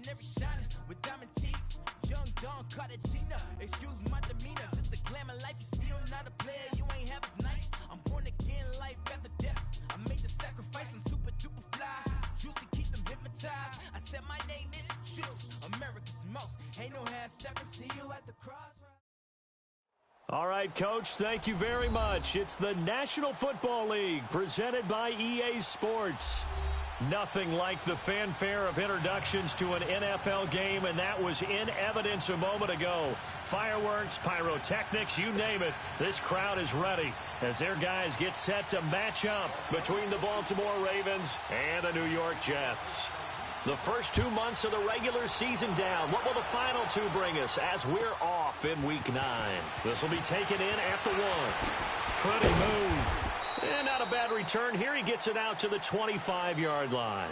Ordinary shining with diamond teeth. Young Don Cartagena, excuse my demeanor. This the glamour life, you still not a player, you ain't half as nice. I'm born again, life after death. I made the sacrifice, I'm super duper fly. Used to keep them hypnotized. I said my name is Juice, America's most. Ain't no half stepping, see you at the crossroads. All right, Coach, thank you very much. It's the National Football League presented by EA Sports. Nothing like the fanfare of introductions to an NFL game, and that was in evidence a moment ago. Fireworks, pyrotechnics, you name it. This crowd is ready as their guys get set to match up between the Baltimore Ravens and the New York Jets. The first 2 months of the regular season down. What will the final two bring us as we're off in Week 9? This will be taken in at the 1. Pretty move. And not a bad return here. He gets it out to the 25-yard line.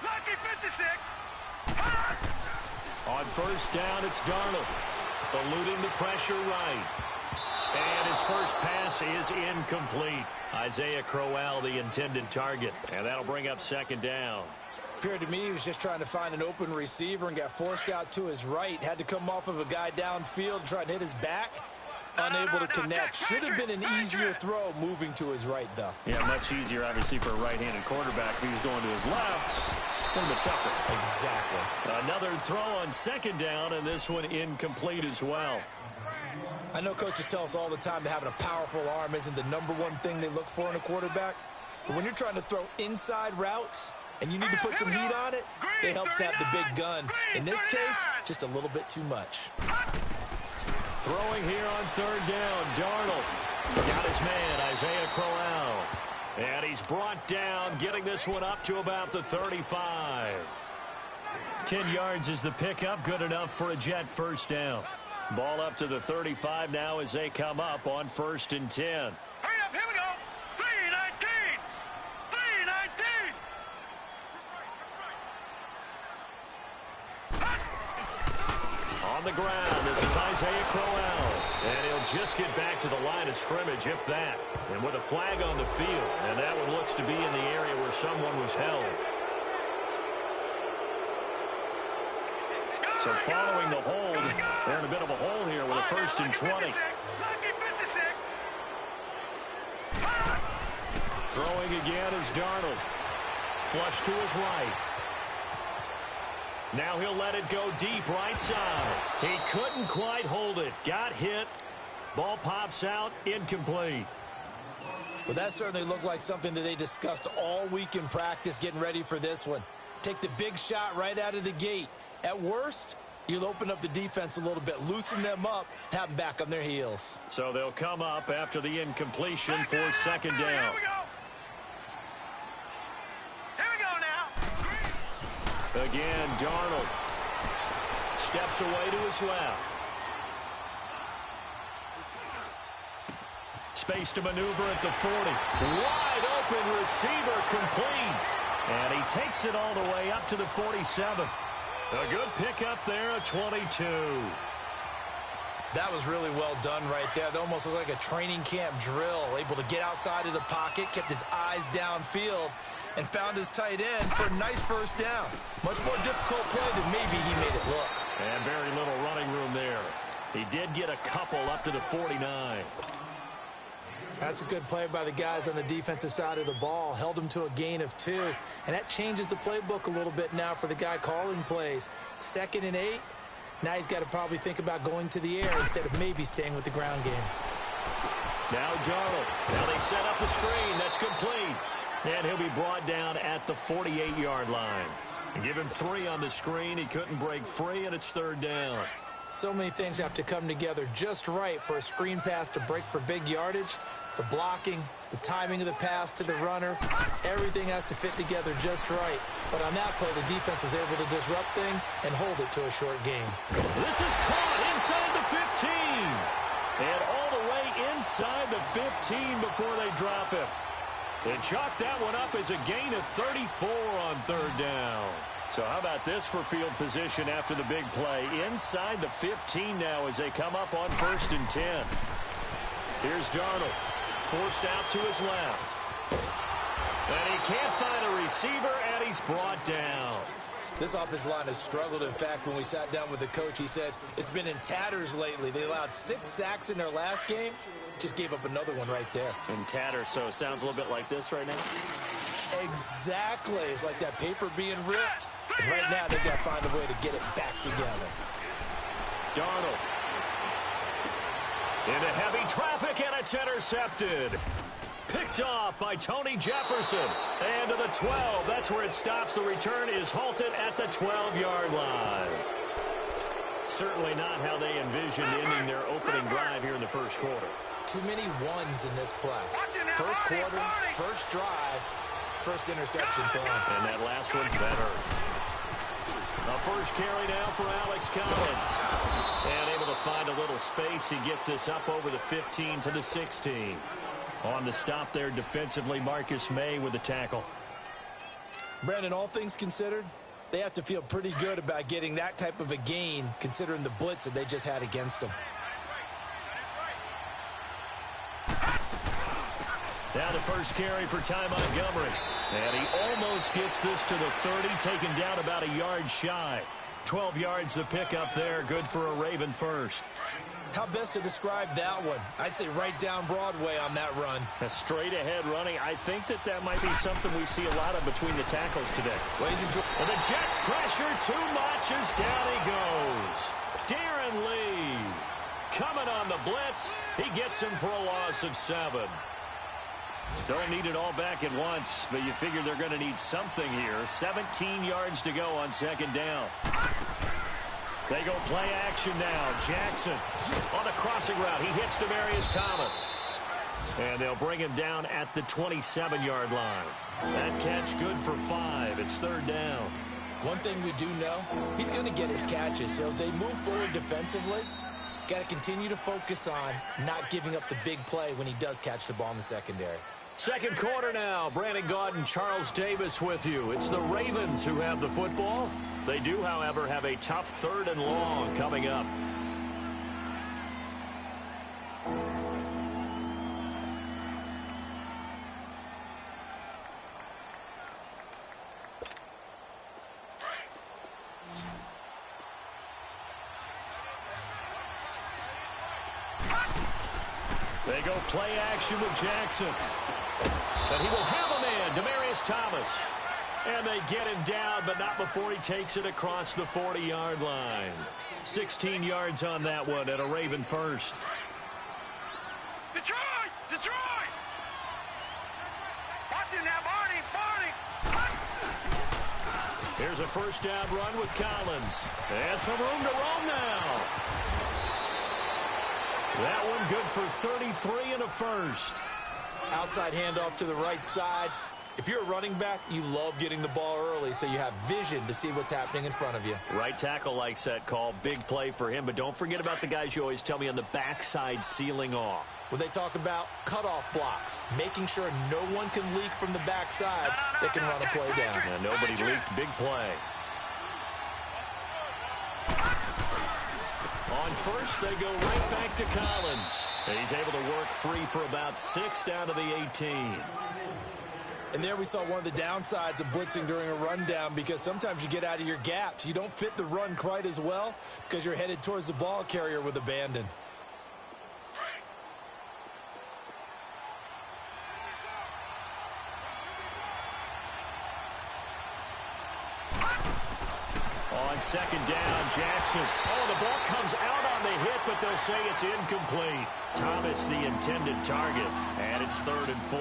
Lucky 56. On first down, it's Darnold. Eluding the pressure right. And his first pass is incomplete. Isaiah Crowell, the intended target. And that'll bring up second down. Appeared to me he was just trying to find an open receiver and got forced out to his right. Had to come off of a guy downfield, try and hit his back. Unable to connect. Should have been an easier throw moving to his right, though. Yeah, much easier, obviously, for a right-handed quarterback. If he was going to his left, a little bit tougher. Exactly. Another throw on second down, and this one incomplete as well. I know coaches tell us all the time that having a powerful arm isn't the #1 thing they look for in a quarterback. But when you're trying to throw inside routes and you need to put some heat on it, it helps have the big gun. In this case, just a little bit too much. Throwing here on third down, Darnold. Got his man, Isaiah Crowell. And he's brought down, getting this one up to about the 35. 10 yards is the pickup, good enough for a Jet first down. Ball up to the 35 now as they come up on 1st and 10. Hurry up, here we go. 3-19. 3-19. On the ground, this is Isaiah Crowell. And he'll just get back to the line of scrimmage, if that. And with a flag on the field, and that one looks to be in the area where someone was held. So following the hold, they're in a bit of a hole here with a 1st and 20. Throwing again is Darnold. Flush to his right. Now he'll let it go deep right side. He couldn't quite hold it. Got hit. Ball pops out. Incomplete. Well, that certainly looked like something that they discussed all week in practice getting ready for this one. Take the big shot right out of the gate. At worst, you'll open up the defense a little bit, loosen them up, have them back on their heels. So they'll come up after the incompletion for second down. Here we go. Here we go now. Again, Darnold steps away to his left. Space to maneuver at the 40. Wide open receiver complete. And he takes it all the way up to the 47. A good pickup there, a 22. That was really well done right there. That almost looked like a training camp drill. Able to get outside of the pocket, kept his eyes downfield, and found his tight end for a nice first down. Much more difficult play than maybe he made it look. And very little running room there. He did get a couple up to the 49. That's a good play by the guys on the defensive side of the ball. Held him to a gain of 2. And that changes the playbook a little bit now for the guy calling plays. 2nd and 8. Now he's got to probably think about going to the air instead of maybe staying with the ground game. Now Darnold. Now they set up the screen. That's complete. And he'll be brought down at the 48-yard line. And give him 3 on the screen. He couldn't break free, and it's 3rd down. So many things have to come together just right for a screen pass to break for big yardage. The blocking, the timing of the pass to the runner, everything has to fit together just right. But on that play, the defense was able to disrupt things and hold it to a short game. This is caught inside the 15. And all the way inside the 15 before they drop him. They chalk that one up as a gain of 34 on third down. So how about this for field position after the big play? Inside the 15 now as they come up on 1st and 10. Here's Darnold, forced out to his left. And he can't find a receiver, and he's brought down. This offensive line has struggled. In fact, when we sat down with the coach, he said it's been in tatters lately. They allowed 6 sacks in their last game. Just gave up another one right there. In tatters, so it sounds a little bit like this right now? Exactly. It's like that paper being ripped. And right now, they've got to find a way to get it back together. Darnold. Into heavy traffic, and it's intercepted. Picked off by Tony Jefferson. And to the 12. That's where it stops. The return is halted at the 12-yard line. Certainly not how they envisioned ending their opening drive here in the first quarter. Too many ones in this play. First quarter, first drive, first interception thrown. And that last one, that hurts. A first carry now for Alex Collins. And able to find a little space. He gets this up over the 15 to the 16. On the stop there defensively, Marcus May with the tackle. Brandon, all things considered, they have to feel pretty good about getting that type of a gain considering the blitz that they just had against them. Now the first carry for Ty Montgomery. And he almost gets this to the 30, taken down about a yard shy. 12 yards the pickup there, good for a Raven first. How best to describe that one? I'd say right down Broadway on that run. A straight-ahead running. I think that might be something we see a lot of between the tackles today. And the Jets pressure too much as down he goes. Darren Lee coming on the blitz. He gets him for a loss of 7. Don't need it all back at once, but you figure they're going to need something here. 17 yards to go on second down. They go play action now. Jackson on the crossing route. He hits Demaryius Thomas. And they'll bring him down at the 27-yard line. That catch good for 5. It's third down. One thing we do know, he's going to get his catches. So as they move forward defensively, got to continue to focus on not giving up the big play when he does catch the ball in the secondary. Second quarter now. Brandon Gaudin, Charles Davis with you. It's the Ravens who have the football. They do, however, have a tough 3rd and long coming up. They go play action with Jackson. And he will have a man, Demaryius Thomas. And they get him down, but not before he takes it across the 40-yard line. 16 yards on that one at a Raven first. Detroit! Detroit! Watch it now, Barney! Here's a first down run with Collins. And some room to roam now. That one good for 33 and a first. Outside handoff to the right side. If you're a running back, you love getting the ball early so you have vision to see what's happening in front of you. Right tackle likes that call. Big play for him. But don't forget about the guys you always tell me on the backside sealing off. When they talk about cutoff blocks, making sure no one can leak from the backside that can run a play down. And nobody leaked. Big play. On first, they go right back to Collins. And he's able to work free for about 6 down to the 18. And there we saw one of the downsides of blitzing during a rundown because sometimes you get out of your gaps. You don't fit the run quite as well because you're headed towards the ball carrier with abandon. On second down, Jackson. Oh, the ball comes out on the hit, but they'll say it's incomplete. Thomas, the intended target, and it's 3rd and 4.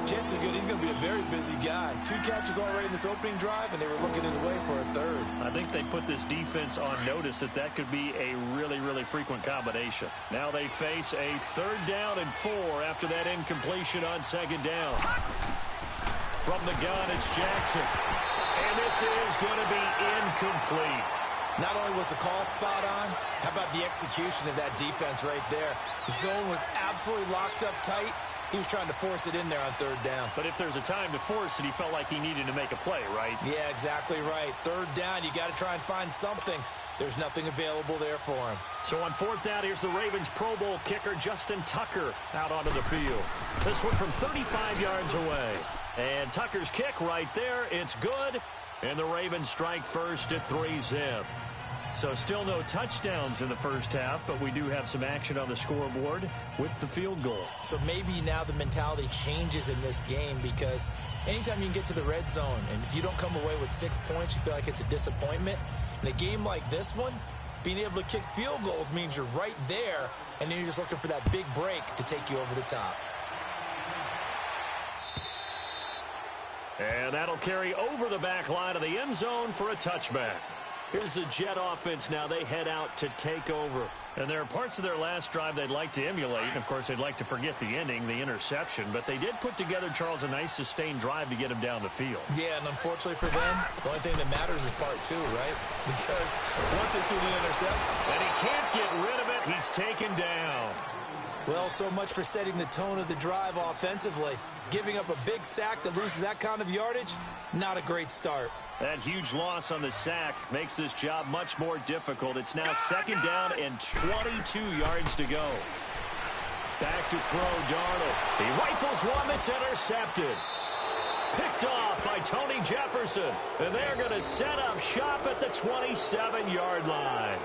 Chance is good. He's going to be a very busy guy. 2 catches already in this opening drive, and they were looking his way for a 3rd. I think they put this defense on notice that could be a really, really frequent combination. Now they face a 3rd down and 4 after that incompletion on second down. From the gun, it's Jackson. And this is going to be incomplete. Not only was the call spot on, how about the execution of that defense right there? The zone was absolutely locked up tight. He was trying to force it in there on third down. But if there's a time to force it, he felt like he needed to make a play, right? Yeah, exactly right. Third down, you got to try and find something. There's nothing available there for him. So on fourth down, here's the Ravens Pro Bowl kicker Justin Tucker out onto the field. This one from 35 yards away. And Tucker's kick right there. It's good. And the Ravens strike first at 3-zip. So still no touchdowns in the first half, but we do have some action on the scoreboard with the field goal. So maybe now the mentality changes in this game, because anytime you can get to the red zone, and if you don't come away with 6 points, you feel like it's a disappointment. In a game like this one, being able to kick field goals means you're right there, and then you're just looking for that big break to take you over the top. And that'll carry over the back line of the end zone for a touchback. Here's the Jet offense now. They head out to take over. And there are parts of their last drive they'd like to emulate. And, of course, they'd like to forget the ending, the interception. But they did put together, Charles, a nice sustained drive to get him down the field. Yeah, and unfortunately for them, the only thing that matters is part two, right? Because once they do the intercept, and he can't get rid of it, he's taken down. Well, so much for setting the tone of the drive offensively. Giving up a big sack that loses that kind of yardage, not a great start. That huge loss on the sack makes this job much more difficult. It's now second down and 22 yards to go. Back to throw Darnold. He rifles one that's intercepted. Picked off by Tony Jefferson. And they're going to set up shop at the 27-yard line.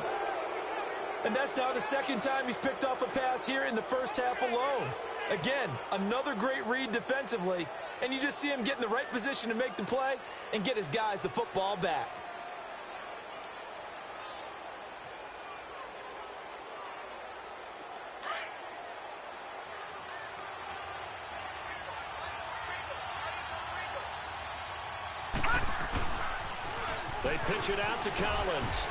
And that's now the second time he's picked off a pass here in the first half alone. Again, another great read defensively, and you just see him get in the right position to make the play and get his guys the football back. They pitch it out to Collins.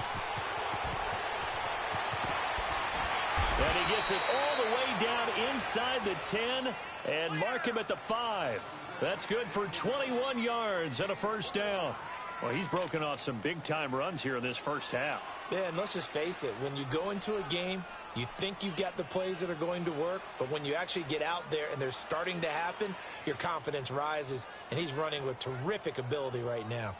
And he gets it all the way down inside the 10 and mark him at the 5. That's good for 21 yards and a first down. Well, he's broken off some big-time runs here in this first half. Yeah, and let's just face it. When you go into a game, you think you've got the plays that are going to work, but when you actually get out there and they're starting to happen, your confidence rises, and he's running with terrific ability right now.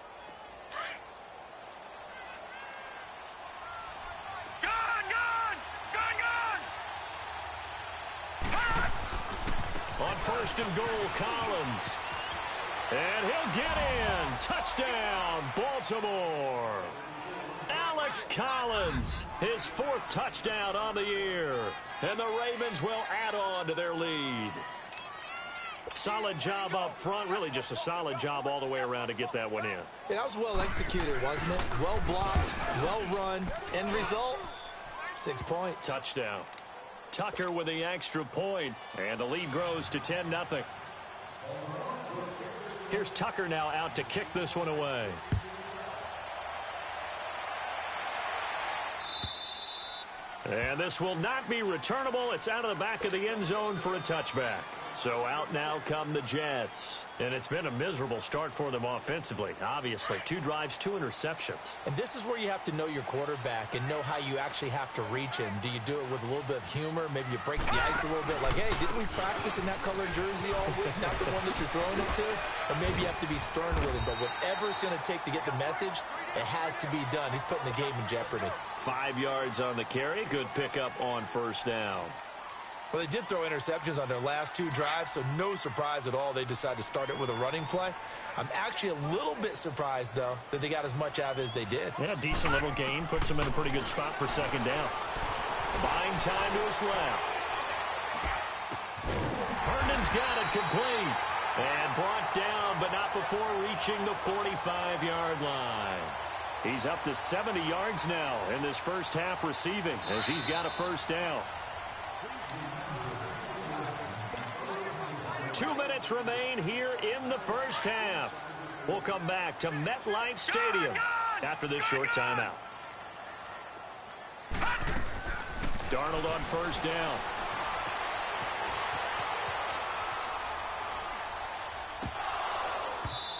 On first and goal, Collins. And he'll get in. Touchdown, Baltimore. Alex Collins, his fourth touchdown on the year. And the Ravens will add on to their lead. Solid job up front. Really just a solid job all the way around to get that one in. Yeah, that was well executed, wasn't it? Well blocked, well run. End result, 6 points. Touchdown. Tucker with the extra point, and the lead grows to 10-0. Here's Tucker now out to kick this one away. And this will not be returnable. It's out of the back of the end zone for a touchback. So out now come the Jets. And it's been a miserable start for them offensively. Obviously, 2 drives, 2 interceptions. And this is where you have to know your quarterback and know how you actually have to reach him. Do you do it with a little bit of humor? Maybe you break the ice a little bit. Like, hey, didn't we practice in that colored jersey all week? Not the one that you're throwing it to? Or maybe you have to be stern with him. But whatever it's going to take to get the message, it has to be done. He's putting the game in jeopardy. 5 yards on the carry. Good pickup on first down. Well, they did throw interceptions on their last 2 drives, so no surprise at all they decided to start it with a running play. I'm actually a little bit surprised, though, that they got as much out of it as they did. Yeah, decent little gain. Puts them in a pretty good spot for second down. Buying time to his left. Herndon's got it complete. And brought down, but not before reaching the 45-yard line. He's up to 70 yards now in this first half receiving as he's got a first down. 2 minutes remain here in the first half. We'll come back to MetLife Stadium after this short timeout. Darnold on first down.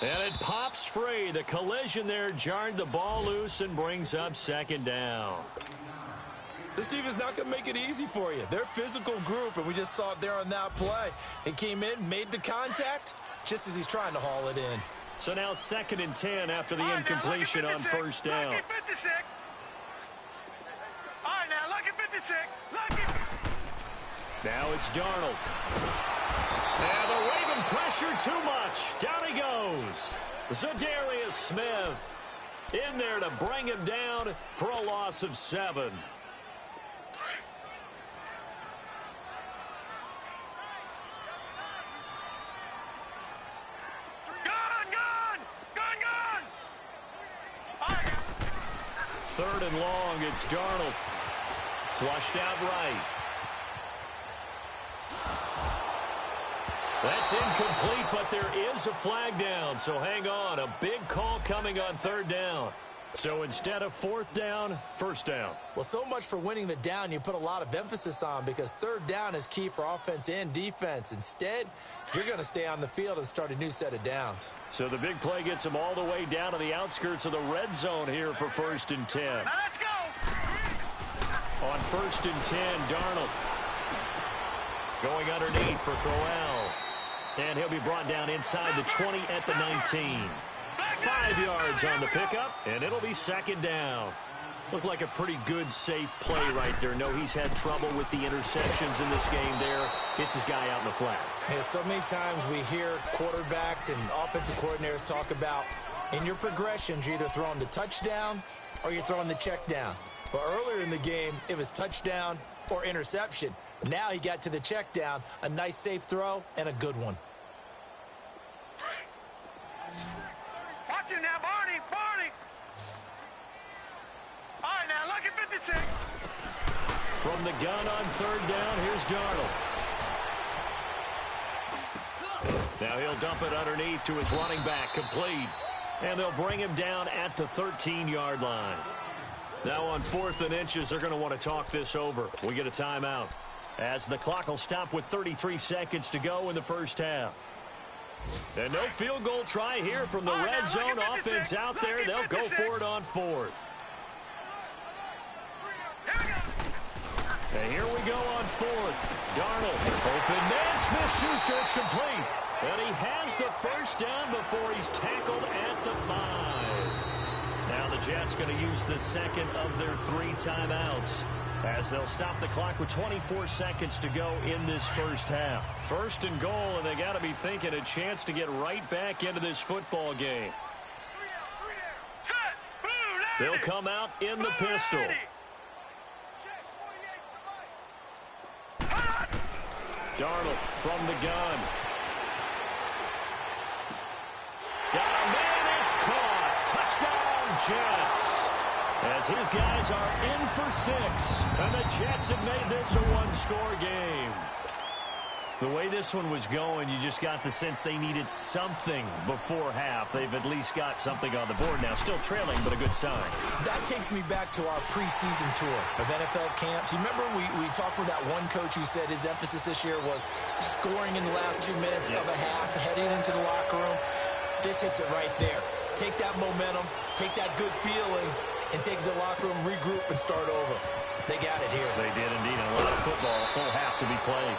And it pops free. The collision there jarred the ball loose and brings up second down. This defense is not going to make it easy for you. They're a physical group, and we just saw it there on that play. He came in, made the contact, just as he's trying to haul it in. So now 2nd and 10 after the incompletion on first down. Lucky 56. All right, now, lucky 56. Lucky. Now it's Darnold. And they're waving pressure too much. Down he goes. Zadarius Smith in there to bring him down for a loss of 7. Third and long, it's Darnold. Flushed out right. That's incomplete, but there is a flag down, so hang on. A big call coming on 3rd down. So instead of 4th down, 1st down. Well, so much for winning the down you put a lot of emphasis on, because 3rd down is key for offense and defense. Instead, you're going to stay on the field and start a new set of downs. So the big play gets them all the way down to the outskirts of the red zone here for 1st and 10. Now let's go. On 1st and 10, Darnold going underneath for Crowell. And he'll be brought down inside the 20 at the 19. 5 yards on the pickup, and it'll be 2nd down. Looked like a pretty good, safe play right there. No, he's had trouble with the interceptions in this game there. Gets his guy out in the flat. Yeah, so many times we hear quarterbacks and offensive coordinators talk about in your progressions, you're either throwing the touchdown or you're throwing the check down. But earlier in the game, it was touchdown or interception. Now he got to the check down, a nice safe throw, and a good one. Watch it now, Barney, Barney. All right, now, lucky 56. From the gun on 3rd down, here's Darnold. Now he'll dump it underneath to his running back, complete. And they'll bring him down at the 13-yard line. Now on 4th and inches, they're going to want to talk this over. We get a timeout, as the clock will stop with 33 seconds to go in the first half. And no field goal try here from the red zone. Offense out there. They'll go for it on 4th. And here we go on 4th. Darnold, open man, Smith-Schuster, it's complete. And he has the first down before he's tackled at the 5. Now the Jets going to use the 2nd of their 3 timeouts, as they'll stop the clock with 24 seconds to go in this first half. 1st and goal, and they got to be thinking a chance to get right back into this football game. They'll come out in the pistol. Darnold from the gun. Got a man, it's caught. Touchdown, Jets. As his guys are in for 6. And the Jets have made this a 1-score game. The way this one was going, you just got the sense they needed something before half. They've at least got something on the board now. Still trailing, but a good sign. That takes me back to our preseason tour of NFL camps. You remember we talked with that one coach who said his emphasis this year was scoring in the last 2 minutes of a half, heading into the locker room. This hits it right there. Take that momentum, take that good feeling, and take it to the locker room, regroup, and start over. They got it here. They did indeed. A lot of football, a full half to be played.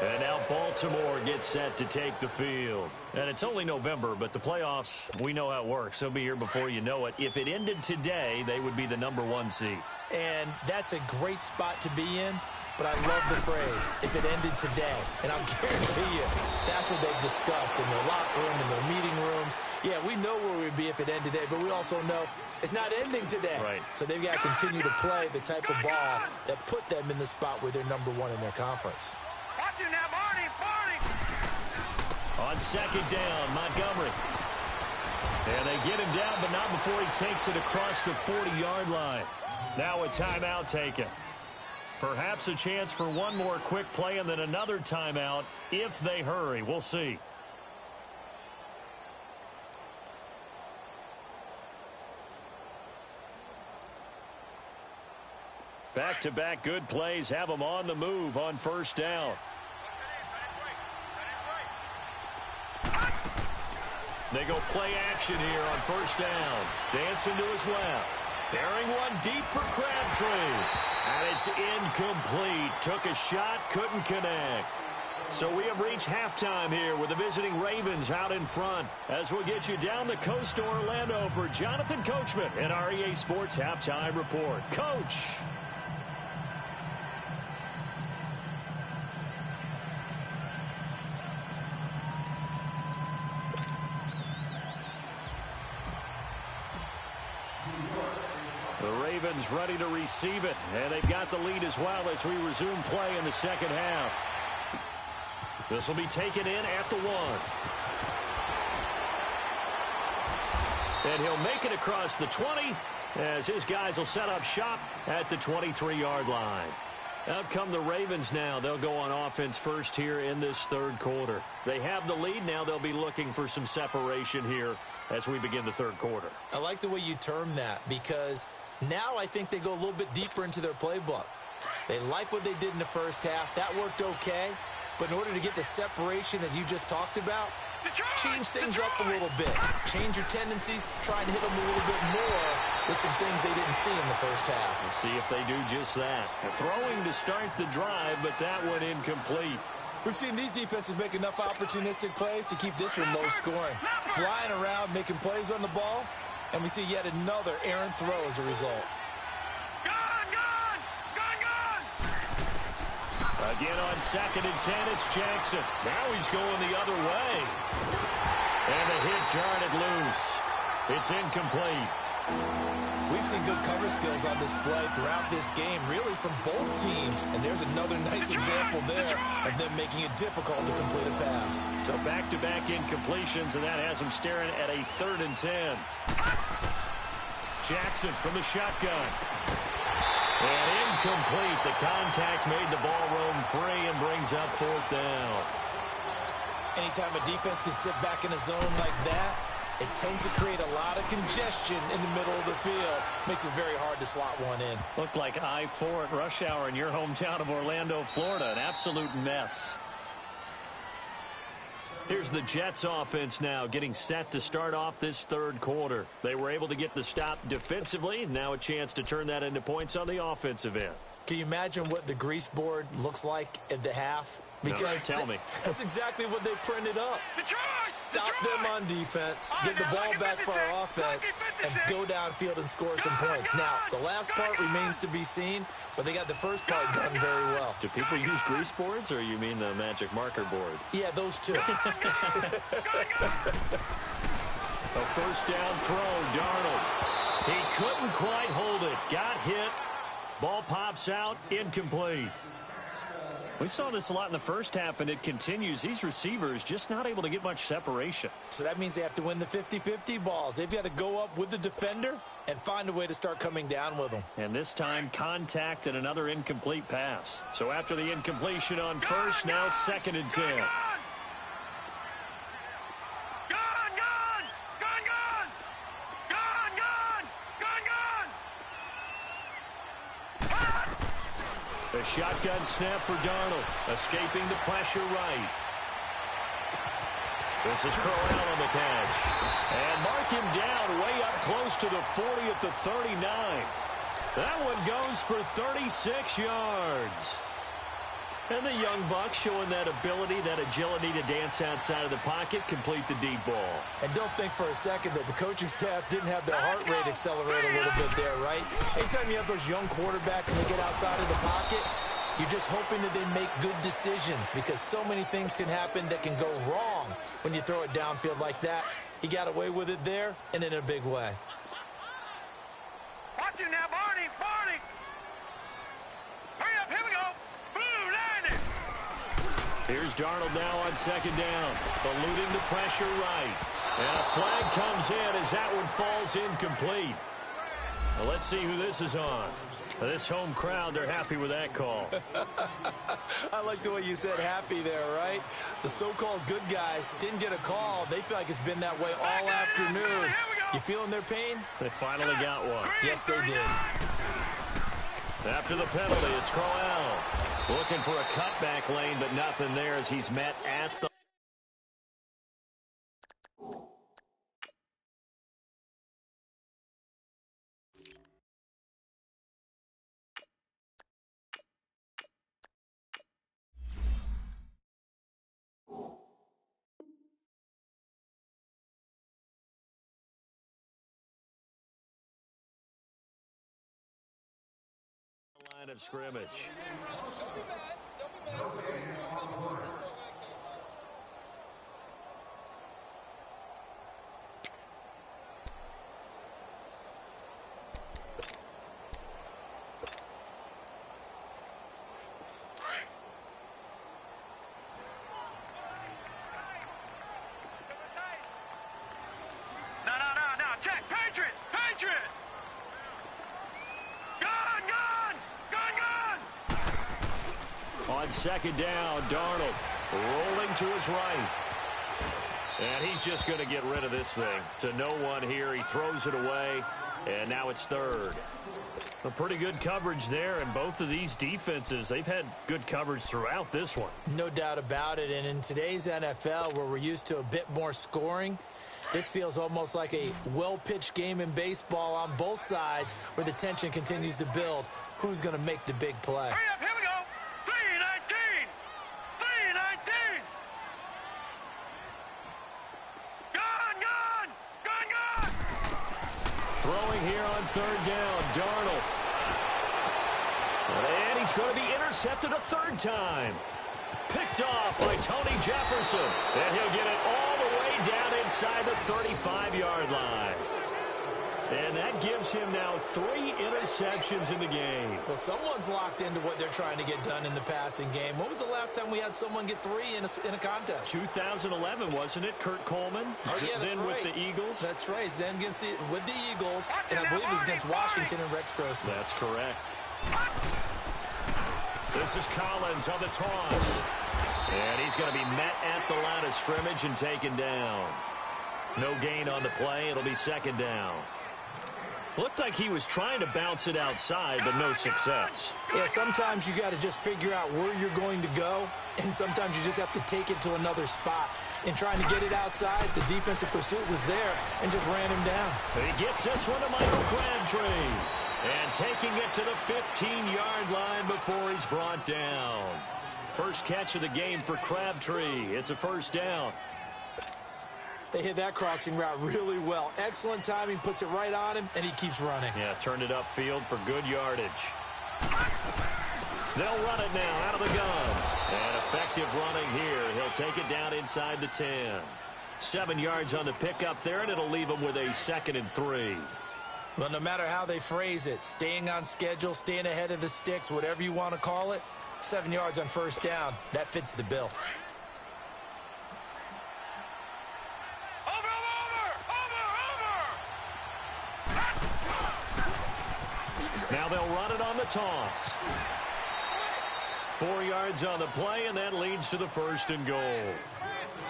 And now Baltimore gets set to take the field. And it's only November, but the playoffs, we know how it works. They'll be here before you know it. If it ended today, they would be the #1 seed. And that's a great spot to be in. But I love the phrase, if it ended today. And I'll guarantee you, that's what they've discussed in their locker room, in their meeting rooms. Yeah, we know where we'd be if it ended today, but we also know it's not ending today. Right. So they've got to continue to play the type of ball that put them in the spot where they're #1 in their conference. Watch it now, Barney, Barney. On 2nd down, Montgomery. And they get him down, but not before he takes it across the 40-yard line. Now a timeout taken. Perhaps a chance for one more quick play and then another timeout if they hurry. We'll see. Back-to-back good plays have them on the move on 1st down. They go play action here on first down. Dancing to his left. Airing one deep for Crabtree. And it's incomplete. Took a shot, couldn't connect. So we have reached halftime here with the visiting Ravens out in front. As we'll get you down the coast to Orlando for Jonathan Coachman in our EA Sports Halftime Report. Coach. The Ravens ready to receive it, and they've got the lead as well as we resume play in the second half. This will be taken in at the 1. And he'll make it across the 20 as his guys will set up shop at the 23-yard line. Out come the Ravens now. They'll go on offense first here in this third quarter. They have the lead. Now they'll be looking for some separation here as we begin the third quarter. I like the way you term that because now I think they go a little bit deeper into their playbook. They like what they did in the first half. That worked okay. But in order to get the separation that you just talked about, change things up a little bit. Change your tendencies, try and hit them a little bit more with some things they didn't see in the first half. We'll see if they do just that. Throwing to start the drive, but that one incomplete. We've seen these defenses make enough opportunistic plays to keep this one low scoring. Flying around, making plays on the ball, and we see yet another errant throw as a result. Again on 2nd and 10, it's Jackson. Now he's going the other way. And the hit jarred it loose. It's incomplete. We've seen good cover skills on display throughout this game, really from both teams. And there's another nice example there of them making it difficult to complete a pass. So back-to-back incompletions, and that has them staring at a 3rd and 10. Jackson from the shotgun. And incomplete. The contact made the ball roam free and brings up 4th down. Anytime a defense can sit back in a zone like that, it tends to create a lot of congestion in the middle of the field. Makes it very hard to slot one in. Looked like I-4 at rush hour in your hometown of Orlando, Florida. An absolute mess. Here's the Jets offense now getting set to start off this third quarter. They were able to get the stop defensively. Now a chance to turn that into points on the offensive end. Can you imagine what the grease board looks like at the half? Because no, tell me. That's exactly what they printed up. Stop them on defense, get the ball back for our offense, and go downfield and score some points. Now, the last part remains to be seen, but they got the first part done very well. Do people use grease boards, or you mean the magic marker boards? Yeah, those two. A first down throw, Darnold. He couldn't quite hold it. Got hit. Ball pops out, incomplete. We saw this a lot in the first half, and it continues. These receivers just not able to get much separation. So that means they have to win the 50-50 balls. They've got to go up with the defender and find a way to start coming down with them. And this time, contact and another incomplete pass. So after the incompletion on first, now 2nd and 10. A shotgun snap for Darnold, escaping the pressure right. This is Crowell on the catch. And mark him down way up close to the 40 at the 39. That one goes for 36 yards. And the young buck showing that ability, that agility to dance outside of the pocket, complete the deep ball. And don't think for a second that the coaching staff didn't have their heart rate accelerate a little bit there, right? Anytime you have those young quarterbacks and they get outside of the pocket, you're just hoping that they make good decisions because so many things can happen that can go wrong when you throw it downfield like that. He got away with it there and in a big way. Watch him now, Barney! Barney! Hurry up, here we go! Blue, landing! Here's Darnold now on 2nd down, eluding the pressure right. And a flag comes in as that one falls incomplete. Well, let's see who this is on. This home crowd, they're happy with that call. I like the way you said happy there, right? The so-called good guys didn't get a call. They feel like it's been that way all afternoon. You feeling their pain? They finally got one. Yes, they did. After the penalty, it's Crowell. Looking for a cutback lane, but nothing there as he's met at the... line of scrimmage. On second down, Darnold rolling to his right. And he's just going to get rid of this thing. To no one here. He throws it away, and now it's third. A pretty good coverage there, and both of these defenses, they've had good coverage throughout this one. No doubt about it, and in today's NFL, where we're used to a bit more scoring, this feels almost like a well-pitched game in baseball on both sides where the tension continues to build. Who's going to make the big play? Hurry up, here we go. 319. 319. Gone. Throwing here on third down, Darnold. And he's going to be intercepted a third time. Picked off by Tony Jefferson. And he'll get it all the way down inside the 35-yard line. And that gives him now 3 interceptions in the game. Well, someone's locked into what they're trying to get done in the passing game. When was the last time we had someone get 3 in a contest? 2011, wasn't it, Kurt Coleman? Oh, yeah, that's then right. with the Eagles. That's right. Then with the Eagles, and I believe it was against Washington and Rex Grossman. That's correct. This is Collins on the toss. And he's going to be met at the line of scrimmage and taken down. No gain on the play. It'll be second down. Looked like he was trying to bounce it outside, but no success. Yeah, sometimes you got to just figure out where you're going to go, and sometimes you just have to take it to another spot. In trying to get it outside, the defensive pursuit was there and just ran him down. He gets this one to Michael Crabtree. And taking it to the 15-yard line before he's brought down. First catch of the game for Crabtree. It's a first down. They hit that crossing route really well. Excellent timing, puts it right on him, and he keeps running. Yeah, turned it upfield for good yardage. They'll run it now out of the gun. And effective running here. He'll take it down inside the 10. 7 yards on the pickup there, and it'll leave him with a 2nd and 3. Well, no matter how they phrase it, staying on schedule, staying ahead of the sticks, whatever you want to call it, 7 yards on first down, that fits the bill. Now they'll run it on the toss. 4 yards on the play, and that leads to the 1st and goal.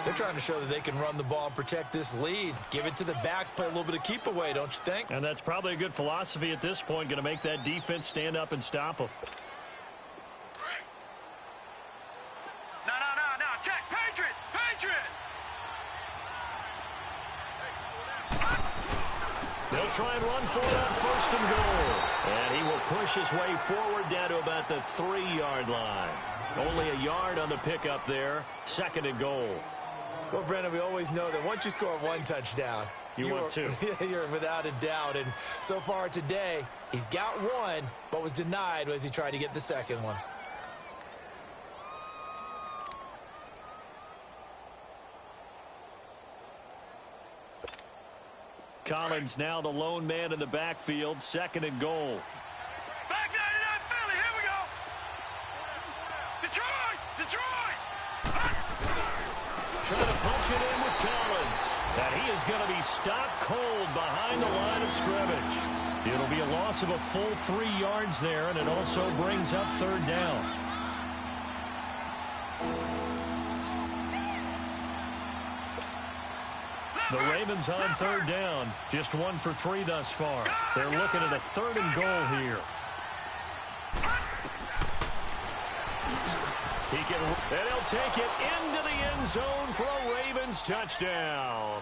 They're trying to show that they can run the ball and protect this lead. Give it to the backs, play a little bit of keep away, don't you think? And that's probably a good philosophy at this point, going to make that defense stand up and stop them. No. Check. Patriot. They'll try and run for it on 1st and goal. And he will push his way forward down to about the 3-yard line. Only a yard on the pickup there. 2nd and goal. Well, Brendan, we always know that once you score 1 touchdown, you want 2. You're without a doubt. And so far today, he's got 1, but was denied as he tried to get the 2nd one. Collins now the lone man in the backfield. 2nd and goal. Back 99 Philly. Here we go. Detroit. Trying to punch it in with Collins. And he is going to be stopped cold behind the line of scrimmage. It'll be a loss of a full 3 yards there, and it also brings up 3rd down. The Ravens on 3rd down. Just 1 for 3 thus far. They're looking at a 3rd and goal here. And he'll take it into the end zone for a Ravens touchdown.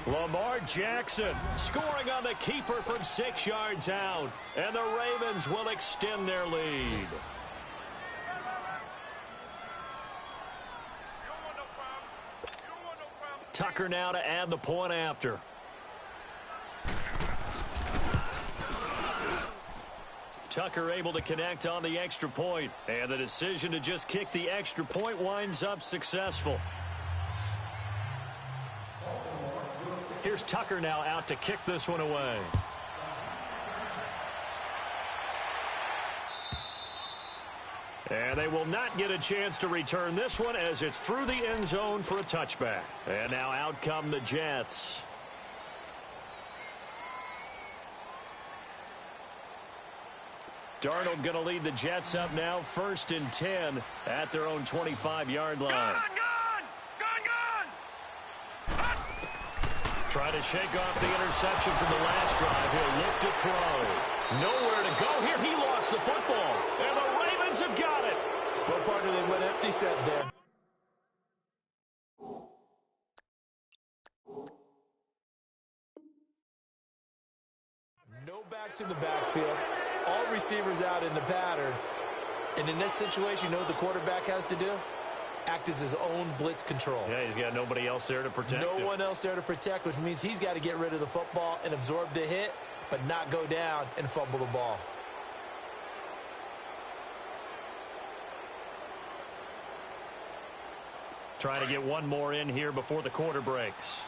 Lamar Jackson scoring on the keeper from 6 yards out. And the Ravens will extend their lead. Tucker now to add the point after. Tucker able to connect on the extra point. And the decision to just kick the extra point winds up successful. Here's Tucker now out to kick this one away. And they will not get a chance to return this one as it's through the end zone for a touchback. And now out come the Jets. Darnold going to lead the Jets up now, 1st and 10 at their own 25-yard line. Gone! Trying to shake off the interception from the last drive. He'll look to throw. Nowhere to go here. He lost the football. And the Ravens have got it. Well, partner, they went empty set there. No backs in the backfield. All receivers out in the pattern. And in this situation, you know what the quarterback has to do? Act as his own blitz control. Yeah, he's got nobody else there to protect him. No one else there to protect, which means he's got to get rid of the football and absorb the hit, but not go down and fumble the ball. Trying to get one more in here before the quarter breaks.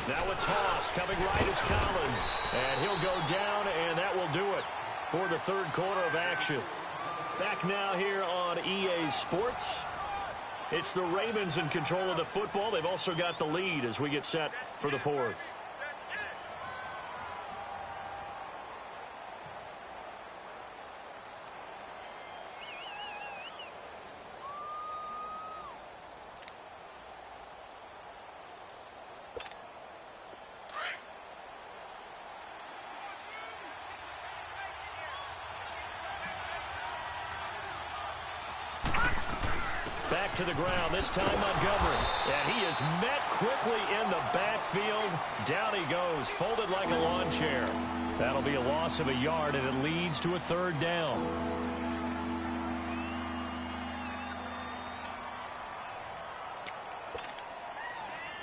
Now a toss coming right is Collins. And he'll go down, and that will do it for the third quarter of action. Back now here on EA Sports. It's the Ravens in control of the football. They've also got the lead as we get set for the fourth. Back to the ground, this time Montgomery. And he is met quickly in the backfield. Down he goes, folded like a lawn chair. That'll be a loss of a yard, and it leads to a third down.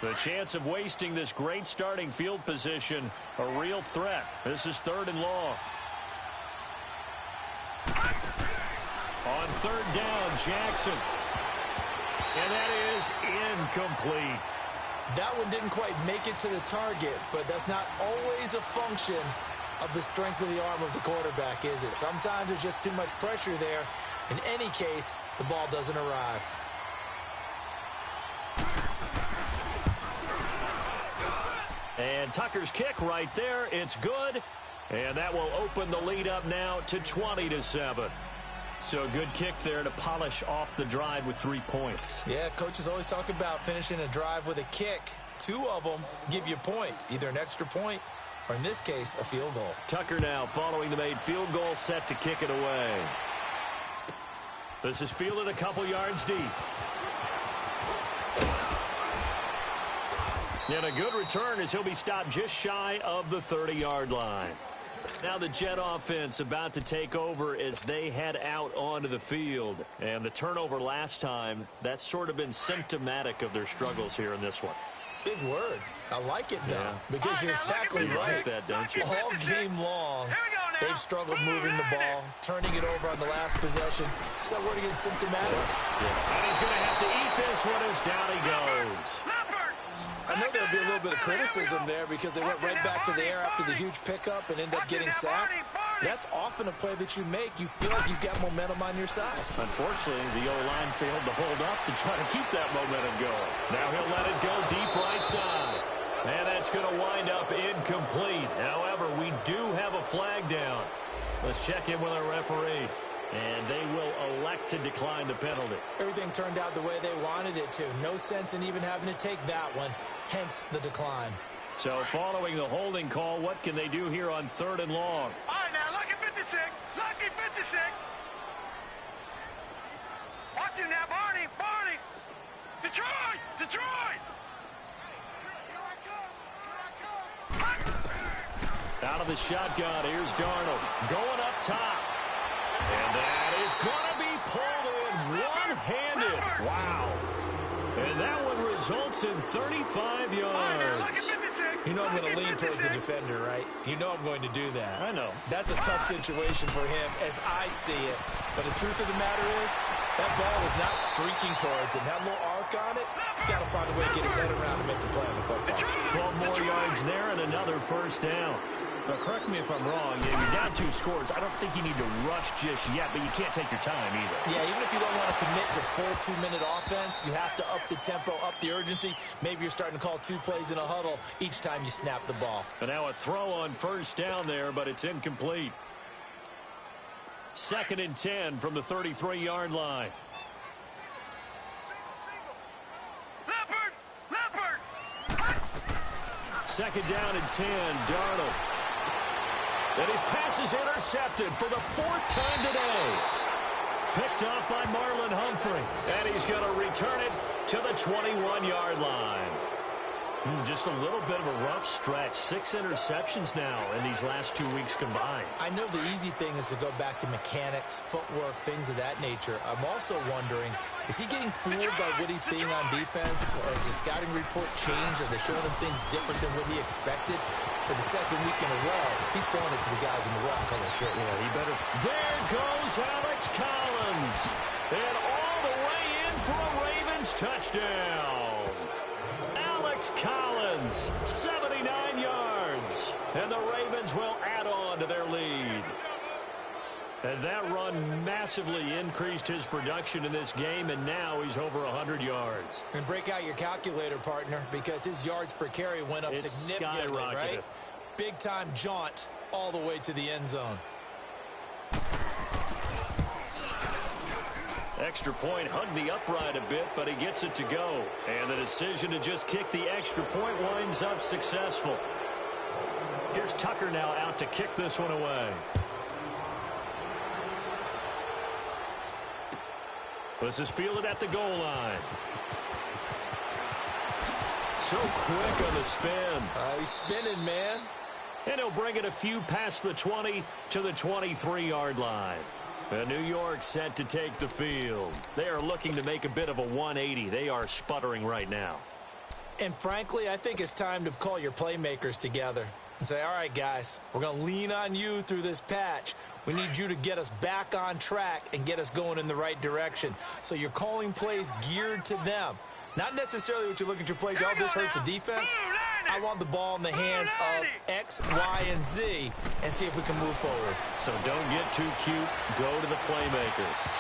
The chance of wasting this great starting field position, a real threat. This is 3rd and long. On 3rd down, Jackson. And that is incomplete. That one didn't quite make it to the target, but that's not always a function of the strength of the arm of the quarterback, is it? Sometimes there's just too much pressure there. In any case, the ball doesn't arrive. And Tucker's kick right there. It's good. And that will open the lead up now to 20-7. So a good kick there to polish off the drive with 3 points. Yeah, coaches always talk about finishing a drive with a kick. 2 of them give you points, either an extra point or, in this case, a field goal. Tucker now following the made field goal, set to kick it away. This is fielded a couple yards deep. And a good return as he'll be stopped just shy of the 30-yard line. Now the Jet offense about to take over as they head out onto the field. And the turnover last time, that's sort of been symptomatic of their struggles here in this one. Big word. I like it, though, because you're exactly You right. like that, don't you? All game long, they've struggled moving the ball, turning it over on the last possession. Is that word again symptomatic? Yeah. And he's going to have to eat this one as down he goes. I know there'll be a little bit of criticism there because they went right back to the air after the huge pickup and ended up getting sacked. That's often a play that you make. You feel like you've got momentum on your side. Unfortunately, the O-line failed to hold up to try to keep that momentum going. Now he'll let it go deep right side. And that's going to wind up incomplete. However, we do have a flag down. Let's check in with our referee. And they will elect to decline the penalty. Everything turned out the way they wanted it to. No sense in even having to take that one, hence the decline. So following the holding call, what can they do here on 3rd and long? All right, now, lucky 56. Lucky 56. Watch him now, Barney. Barney. Detroit. Detroit. Out of the shotgun, here's Darnold. Going up top. And that is going to be pulled in one-handed. Wow. And that one results in 35 yards. You know I'm going to lean towards the defender, right? You know I'm going to do that. I know. That's a tough situation for him as I see it. But the truth of the matter is, that ball was not streaking towards him. That little arc on it, he's got to find a way to get his head around and make the play on the football. 12 more yards there and another first down. Now, correct me if I'm wrong. You're down 2 scores. I don't think you need to rush just yet, but you can't take your time either. Yeah, even if you don't want to commit to full 2-minute offense, you have to up the tempo, up the urgency. Maybe you're starting to call 2 plays in a huddle each time you snap the ball. And now a throw on first down there, but it's incomplete. 2nd and 10 from the 33-yard line. Leopard! 2nd down and 10, Darnold. And his pass is intercepted for the 4th time today. Picked off by Marlon Humphrey. And he's going to return it to the 21-yard line. Just a little bit of a rough stretch. 6 interceptions now in these last 2 weeks combined. I know the easy thing is to go back to mechanics, footwork, things of that nature. I'm also wondering, is he getting fooled by what he's seeing on defense? Has the scouting report changed? Are they showing him things different than what he expected? For the 2nd week in a row, he's throwing it to the guys in the red color shirt. Yeah, he better. There goes Alex Collins. And all the way in for a Ravens touchdown. Alex Collins, 79 yards. And the Ravens will add on to their lead. And that run massively increased his production in this game, and now he's over 100 yards. And break out your calculator, partner, because his yards per carry went up significantly, right? Big-time jaunt all the way to the end zone. Extra point hugged the upright a bit, but he gets it to go. And the decision to just kick the extra point winds up successful. Here's Tucker now out to kick this one away. This is fielded at the goal line. So quick on the spin. He's spinning, man. And he'll bring it a few past the 20 to the 23-yard line. And New York set to take the field. They are looking to make a bit of a 180. They are sputtering right now. And frankly, I think it's time to call your playmakers together and say, all right, guys, we're going to lean on you through this patch. We need you to get us back on track and get us going in the right direction. So you're calling plays geared to them. Not necessarily what you look at your plays, oh, this hurts the defense. I want the ball in the hands of X, Y, and Z and see if we can move forward. So don't get too cute. Go to the playmakers.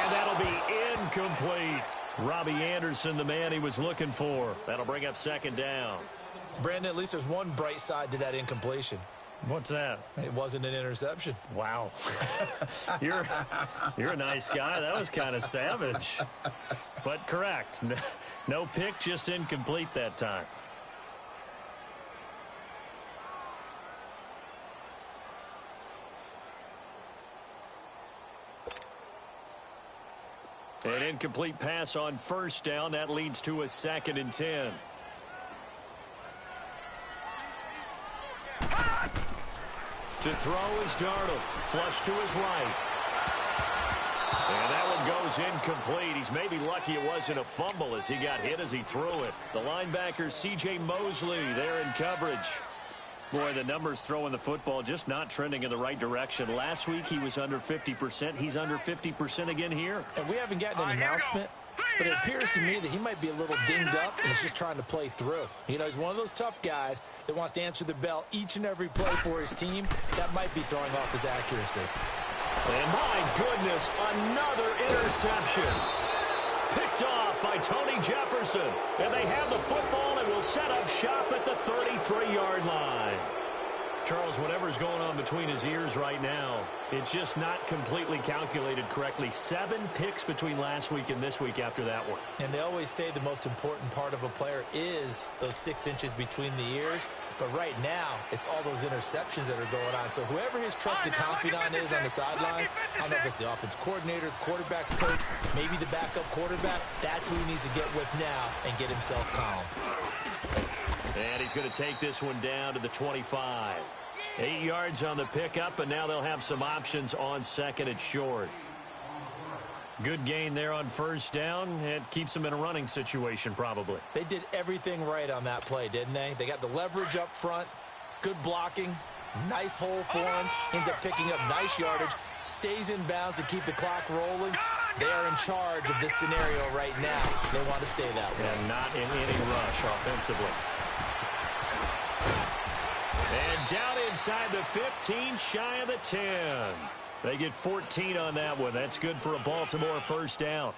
And that'll be incomplete. Robbie Anderson, the man he was looking for. That'll bring up 2nd down. Brandon, at least there's one bright side to that incompletion. What's that? It wasn't an interception. Wow. You're a nice guy. That was kind of savage. But correct. No pick, just incomplete that time. An incomplete pass on first down. That leads to a 2nd and 10. To throw is Darnold. Flush to his right. And that one goes incomplete. He's maybe lucky it wasn't a fumble as he got hit as he threw it. The linebacker, C.J. Mosley, there in coverage. Boy, the numbers throwing the football just not trending in the right direction. Last week he was under 50%. He's under 50% again here. And we haven't gotten an announcement, but it appears to me that he might be a little dinged up and is just trying to play through. You know, he's one of those tough guys that wants to answer the bell each and every play for his team. That might be throwing off his accuracy. And my goodness, another interception. Picked off by Tony Jefferson. And they have the football and will set up shop at the 33-yard line. Charles, whatever's going on between his ears right now, it's just not completely calculated correctly. 7 picks between last week and this week after that one. And they always say the most important part of a player is those 6 inches between the ears. But right now, it's all those interceptions that are going on. So whoever his trusted confidant is on the sidelines, I don't know if it's the offense coordinator, the quarterback's coach, maybe the backup quarterback, that's who he needs to get with now and get himself calm. And he's going to take this one down to the 25. 8 yards on the pickup, and now they'll have some options on 2nd and short. Good gain there on first down. It keeps them in a running situation probably. They did everything right on that play, didn't they? They got the leverage up front, good blocking, nice hole for him, ends up picking up nice yardage, stays in bounds to keep the clock rolling. They are in charge of this scenario right now. They want to stay that way. And not in any rush offensively. And down inside the 15, shy of the 10. They get 14 on that one. That's good for a Baltimore first down.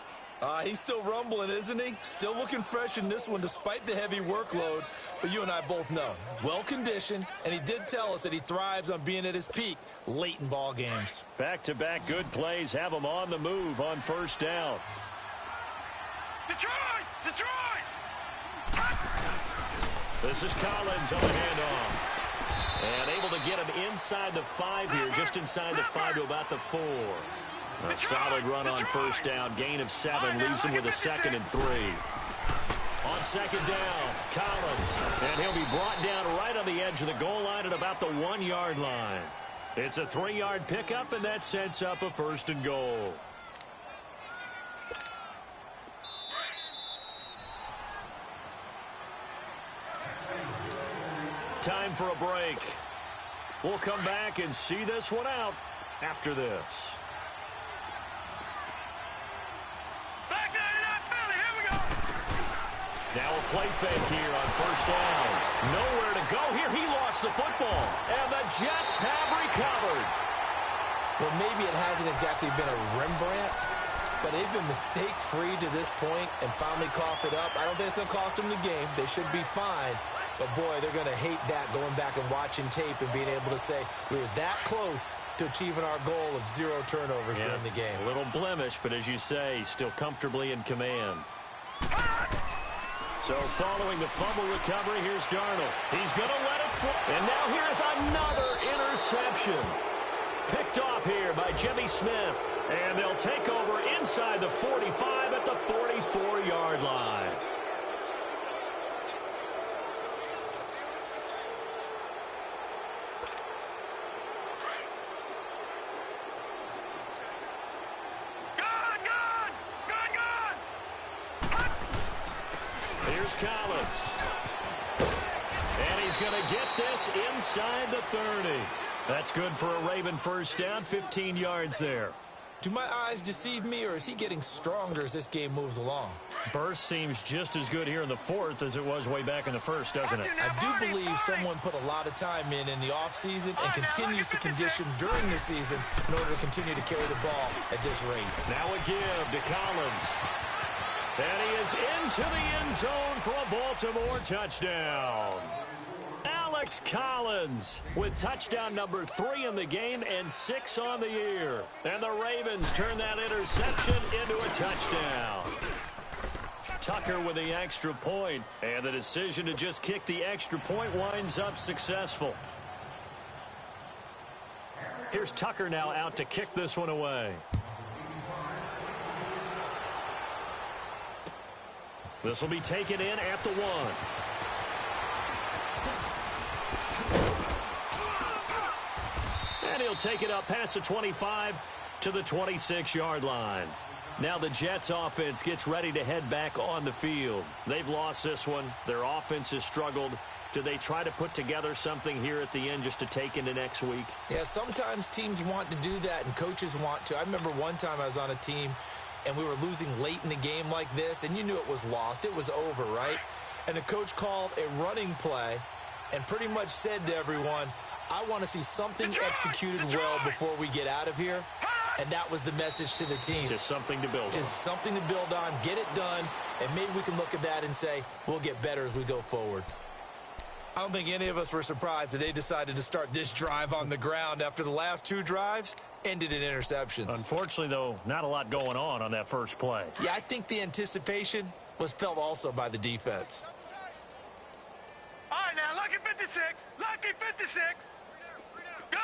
He's still rumbling, isn't he? Still looking fresh in this one despite the heavy workload. But you and I both know, well-conditioned, and he did tell us that he thrives on being at his peak late in ball games. Back-to-back good plays have him on the move on first down. Detroit! This is Collins on the handoff. And able to get him inside the 5 here, just inside the 5 to about the 4. A solid run on first down. Gain of 7 leaves him with a 2nd and 3. On second down, Collins. And he'll be brought down right on the edge of the goal line at about the 1-yard line. It's a 3-yard pickup, and that sets up a 1st and goal. Time for a break. We'll come back and see this one out after this. Back there in that Philly. Here we go. Now a play fake here on first down. Nowhere to go here. He lost the football. And the Jets have recovered. Well, maybe it hasn't exactly been a Rembrandt, but they've been mistake-free to this point and finally coughed it up. I don't think it's going to cost them the game. They should be fine. But, boy, they're going to hate that, going back and watching tape and being able to say we were that close to achieving our goal of 0 turnovers during the game. A little blemish, but as you say, still comfortably in command. So following the fumble recovery, here's Darnold. He's going to let it fly. And now here's another interception. Picked off here by Jimmy Smith. And they'll take over inside the 45 at the 44-yard line. Here's Collins. And he's going to get this inside the 30. That's good for a Raven first down, 15 yards there. Do my eyes deceive me, or is he getting stronger as this game moves along? Burst seems just as good here in the 4th as it was way back in the 1st, doesn't it? I do believe someone put a lot of time in the offseason and continues to condition during the season in order to continue to carry the ball at this rate. Now a give to Collins. And he is into the end zone for a Baltimore touchdown. Alex Collins with touchdown number 3 in the game and 6 on the year. And the Ravens turn that interception into a touchdown. Tucker with the extra point, and the decision to just kick the extra point winds up successful. Here's Tucker now out to kick this one away. This will be taken in at the 1. And he'll take it up past the 25 to the 26-yard line. Now the Jets offense gets ready to head back on the field. They've lost this one. Their offense has struggled. Do they try to put together something here at the end just to take into next week? Yeah, sometimes teams want to do that and coaches want to. I remember one time I was on a team and we were losing late in the game like this, and you knew it was lost. It was over, right? And the coach called a running play and pretty much said to everyone, I want to see something executed well before we get out of here. And that was the message to the team. Just something to build on. Just something to build on, get it done, and maybe we can look at that and say, we'll get better as we go forward. I don't think any of us were surprised that they decided to start this drive on the ground after the last 2 drives ended in interceptions. Unfortunately, though, not a lot going on that first play. Yeah, I think the anticipation was felt also by the defense. All right, now, lucky 56. Lucky 56. Gone.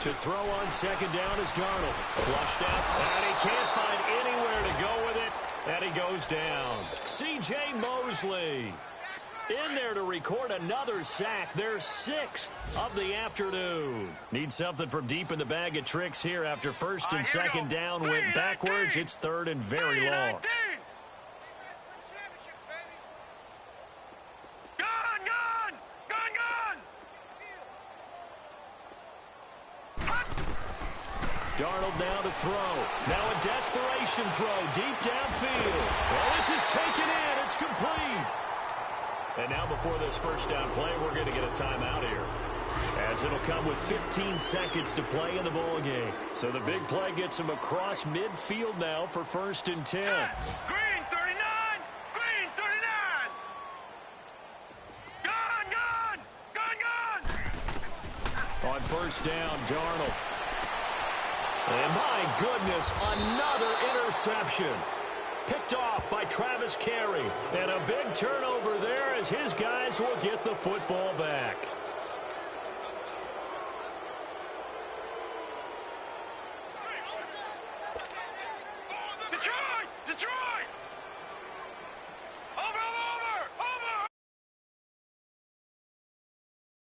To throw on second down is Darnold. Flushed out, and he can't find anywhere to go with it, and he goes down. C.J. Mosley In there to record another sack, their 6th of the afternoon. Need something from deep in the bag of tricks here after first and second down went backwards. It's third and very long. Darnold now to throw. Now a desperation throw deep downfield. Oh, this is taken in. It's complete. And now before this first down play, we're going to get a timeout here, as it'll come with 15 seconds to play in the ball game. So the big play gets him across midfield now for first and 10. Green 39! Green 39! Gone! On first down, Darnold. And my goodness, another interception. Picked off by Travis Carey. And a big turnover there as his guys will get the football back. Detroit! Detroit!